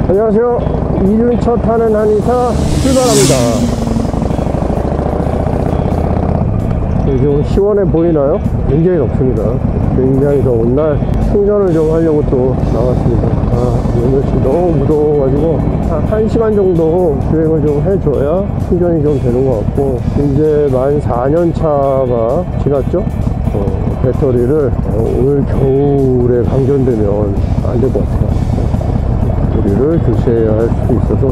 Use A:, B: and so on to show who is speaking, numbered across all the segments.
A: 안녕하세요. 2륜차 타는 한의사 출발합니다. 좀 시원해 보이나요? 굉장히 덥습니다. 굉장히 더운 날 충전을 좀 하려고 또 나왔습니다. 오늘씨 너무 무더워가지고 한 1시간 정도 주행을 좀 해줘야 충전이 좀 되는 것 같고, 이제 만 4년 차가 지났죠. 배터리를 올 겨울에 방전되면 안 될 것 같아요. 배터리를 교체해야 할 수도 있어서.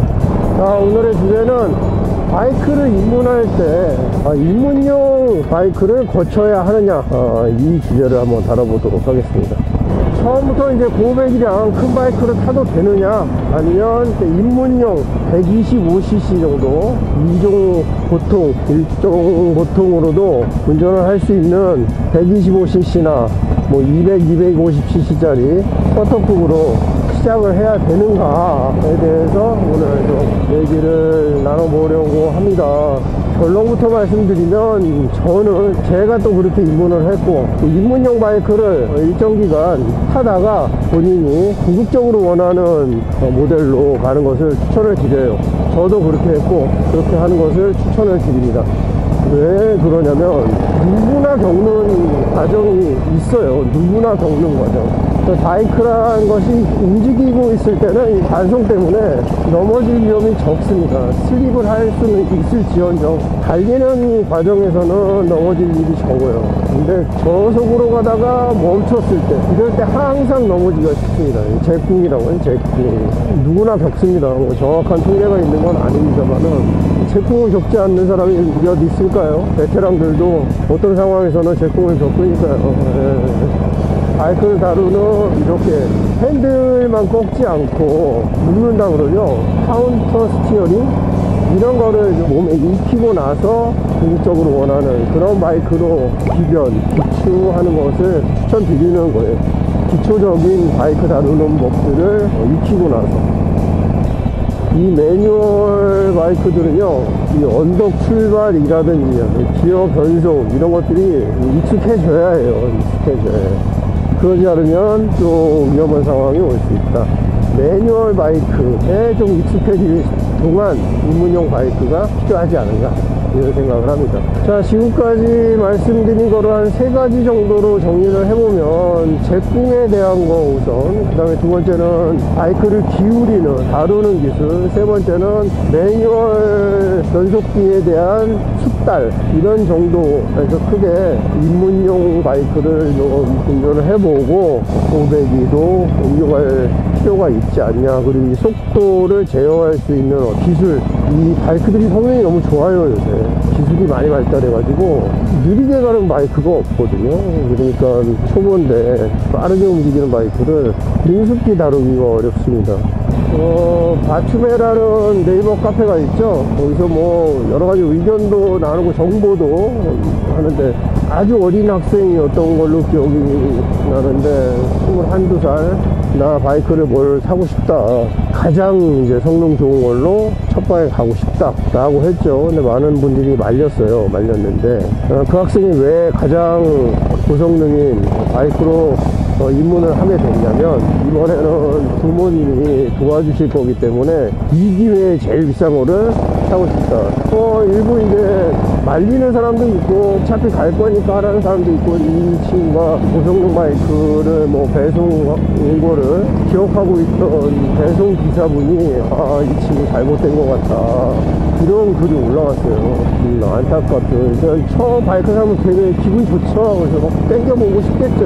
A: 오늘의 주제는 바이크를 입문할 때 입문용 바이크를 거쳐야 하느냐, 이 주제를 한번 다뤄보도록 하겠습니다. 처음부터 이제 고백이랑 큰 바이크를 타도 되느냐, 아니면 입문용 125cc 정도, 일종 보통으로도 운전을 할 수 있는 125cc나 뭐 200, 250cc짜리 서터급으로 시작을 해야 되는가에 대해서 오늘 좀 얘기를 나눠보려고 합니다. 결론부터 말씀드리면, 저는 제가 또 그렇게 입문을 했고, 입문용 바이크를 일정 기간 타다가 본인이 궁극적으로 원하는 모델로 가는 것을 추천을 드려요. 저도 그렇게 했고 그렇게 하는 것을 추천을 드립니다. 왜 그러냐면, 누구나 겪는 과정이 있어요. 누구나 겪는 과정. 바이크라는 것이 움직이고 있을 때는 이 단속 때문에 넘어질 위험이 적습니다. 슬립을 할 수는 있을지언정 달리는 과정에서는 넘어질 일이 적어요. 근데 저속으로 가다가 멈췄을 때, 이럴 때 항상 넘어지기가 쉽습니다. 제꿍이라고 해요. 제꿍. 누구나 겪습니다. 뭐 정확한 통계가 있는 건 아닙니다만은, 제꿍을 겪지 않는 사람이 몇 있을까요? 베테랑들도 어떤 상황에서는 제꿍을 겪으니까요. 바이크를 다루는, 이렇게 핸들만 꺾지 않고 누른다 그러죠. 카운터 스티어링, 이런 거를 몸에 익히고 나서 궁극적으로 원하는 그런 바이크로 기초하는 것을 추천드리는 거예요. 기초적인 바이크 다루는 법들을 익히고 나서. 이 매뉴얼 바이크들은요, 이 언덕 출발이라든지 기어 변속 이런 것들이 익숙해져야 해요. 익숙해져야 해요. 그러지 않으면 좀 위험한 상황이 올 수 있다. 매뉴얼 바이크에 좀 익숙해질 동안 입문용 바이크가 필요하지 않은가, 이런 생각을 합니다. 자, 지금까지 말씀드린 거를 한 3가지 정도로 정리를 해보면, 제꿍에 대한 거 우선, 그 다음에 두 번째는 바이크를 기울이는, 다루는 기술, 세 번째는 매뉴얼 변속기에 대한 숙달, 이런 정도에서 크게 입문용 바이크를 좀 운전을 해보고, 고배기도 옮겨갈 필요가 있지 않냐, 그리고 이 속도를 제어할 수 있는 기술, 이 바이크들이 성능이 너무 좋아요. 요새 기술이 많이 발달해가지고 느리게 가는 바이크가 없거든요. 그러니까 초보인데 빠르게 움직이는 바이크를 능숙히 다루기가 어렵습니다. 바추메라는 네이버 카페가 있죠. 거기서 뭐 여러가지 의견도 나누고 정보도 하는데, 아주 어린 학생이었던 걸로 기억이 나는데, 21~22살, 나 바이크를 뭘 사고 싶다, 가장 이제 성능 좋은 걸로 첫 방에 가고 싶다 라고 했죠. 근데 많은 분들이 말렸는데, 그 학생이 왜 가장 고성능인 바이크로 입문을 하게 됐냐면, 이번에는 부모님이 도와주실 거기 때문에 이 기회에 제일 비싼 거를 사고 싶다. 일부 이제 말리는 사람도 있고, 어차피 갈 거니까 하라는 사람도 있고, 이 친구가 고성능 바이크를 뭐 배송 온 거를 기억하고 있던 배송 기사분이 이 친구 잘못된 것 같다, 이런 글이 올라왔어요. 안타깝죠. 처음 바이크 사면 되게 기분 좋죠. 그래서 막 땡겨보고 싶겠죠.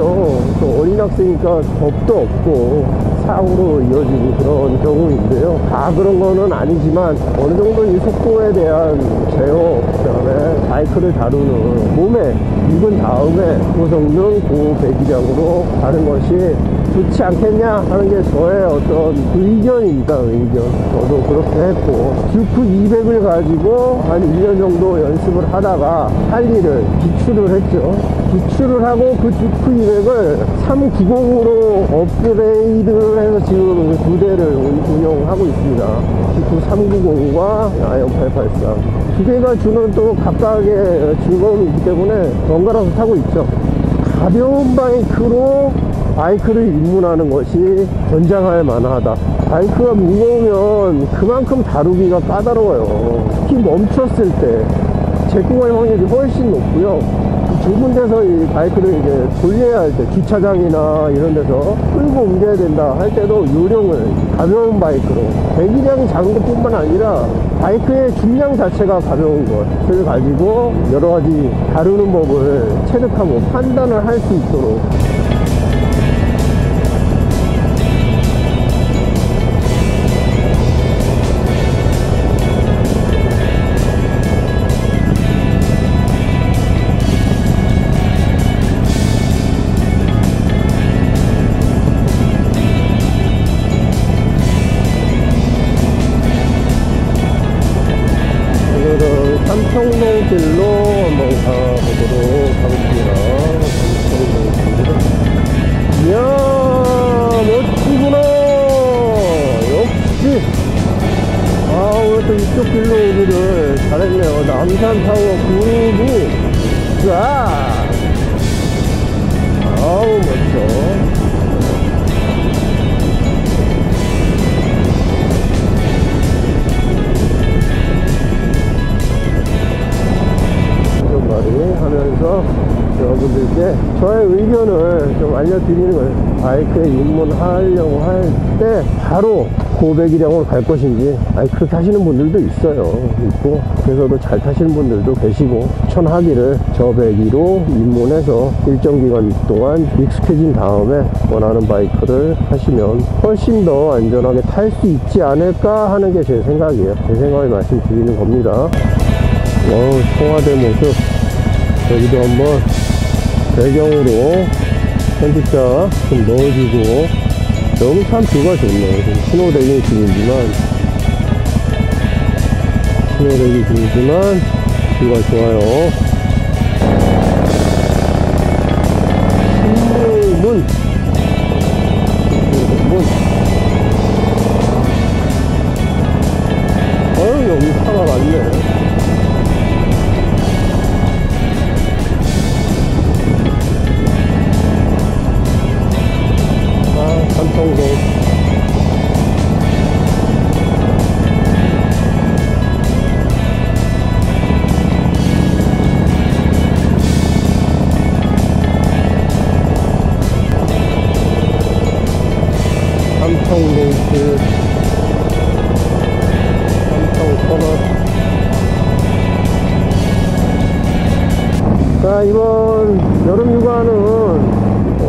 A: 또 어린 학생이니까 겁도 없고 사고로 이어지는 그런 경우인데요. 다 그런 거는 아니지만, 어느 정도 이 속도에 대한 제어, 그 다음에 바이크를 다루는 몸에 익은 다음에 고성능 고배기량으로 가는 것이 좋지 않겠냐 하는 게 저의 어떤 의견입니다. 의견. 저도 그렇게 했고, 듀크 200을 가지고 한 1년 정도 연습을 하다가 할리를 기출을 했죠. 기출을 하고 그 듀크 200을 390으로 업그레이드를 해서 지금 2대를 운영하고 있습니다. 듀크 390과 아이언 883. 두 개가 주는 또 각각의 즐거움이 있기 때문에 번갈아서 타고 있죠. 가벼운 바이크로 바이크를 입문하는 것이 권장할 만하다. 바이크가 무거우면 그만큼 다루기가 까다로워요. 특히 멈췄을 때 제꾸할 확률이 훨씬 높고요. 좁은 데서 이 바이크를 이제 돌려야 할 때, 주차장이나 이런 데서 끌고 옮겨야 된다 할 때도 요령을 가벼운 바이크로, 배기량이 작은 것 뿐만 아니라 바이크의 중량 자체가 가벼운 것을 가지고 여러 가지 다루는 법을 체득하고 판단을 할 수 있도록 삼청동길로 한번 가보도록 하겠습니다. 삼청동길로. 이야, 멋지구나. 역시. 아, 오늘 또 이쪽 길로 오기를 잘했네요. 남산타워 그룹이. 자, 아우, 멋져. 하면서 여러분들께 저의 의견을 좀 알려드리는 거예요. 바이크에 입문하려고 할 때 바로 고배기량으로 갈 것인지, 그렇게 하시는 분들도 있고, 그래서도 잘 타시는 분들도 계시고, 추천하기를 저배기로 입문해서 일정 기간 동안 익숙해진 다음에 원하는 바이크를 하시면 훨씬 더 안전하게 탈 수 있지 않을까 하는 게 제 생각이에요. 제 생각을 말씀드리는 겁니다. 청와대 모습 여기도 한번 배경으로 편집자 좀 넣어주고, 여기 참 뷰가 좋네요. 신호대기 중이지만 뷰가 좋아요. 신물문 여기 차가 많네. 삼청동. 삼청동길, 삼청터널. 자, 이번 여름 휴가는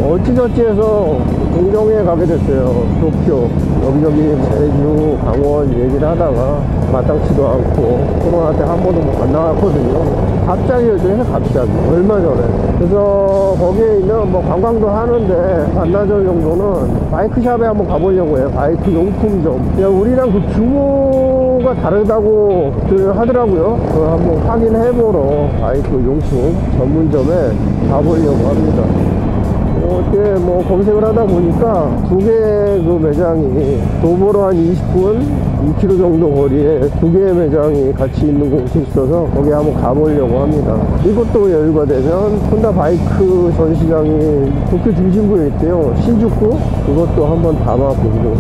A: 어찌저찌해서 동경에 가게 됐어요. 도쿄, 여기저기 제주, 강원 얘기를 하다가 마땅치도 않고, 코로나 때 한 번도 못 나갔거든요. 갑자기였죠. 갑자기 얼마 전에. 그래서 거기에 있는 뭐 관광도 하는데 반나절 정도는 바이크샵에 한번 가보려고 해요. 바이크 용품점. 그냥 우리랑 그 규모가 다르다고 하더라고요. 그걸 한번 확인해보러 바이크 용품 전문점에 가보려고 합니다. 어떻게 뭐 검색을 하다 보니까 두 개의 그 매장이 도보로 한 20분, 2km 정도 거리에 두 개의 매장이 같이 있는 곳이 있어서 거기 한번 가보려고 합니다. 이것도 여유가 되면 혼다 바이크 전시장이 도쿄 중심부에 있대요. 신주쿠. 그것도 한번 담아보고,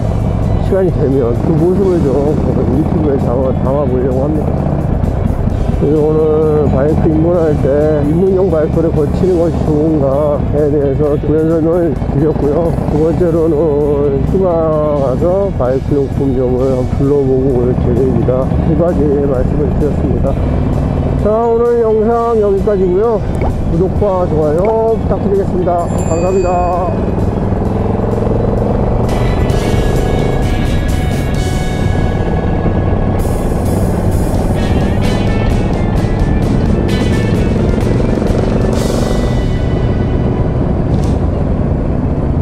A: 시간이 되면 그 모습을 좀 유튜브에 담아보려고 합니다. 오늘 바이크 입문할 때 입문용 바이크를 거치는 것이 좋은가에 대해서 부연 설명을 드렸고요. 두 번째로는 휴가 가서 바이크 용품점을 한번 둘러보고 올 계획이다. 두 가지 말씀을 드렸습니다. 자, 오늘 영상 여기까지고요. 구독과 좋아요 부탁드리겠습니다. 감사합니다.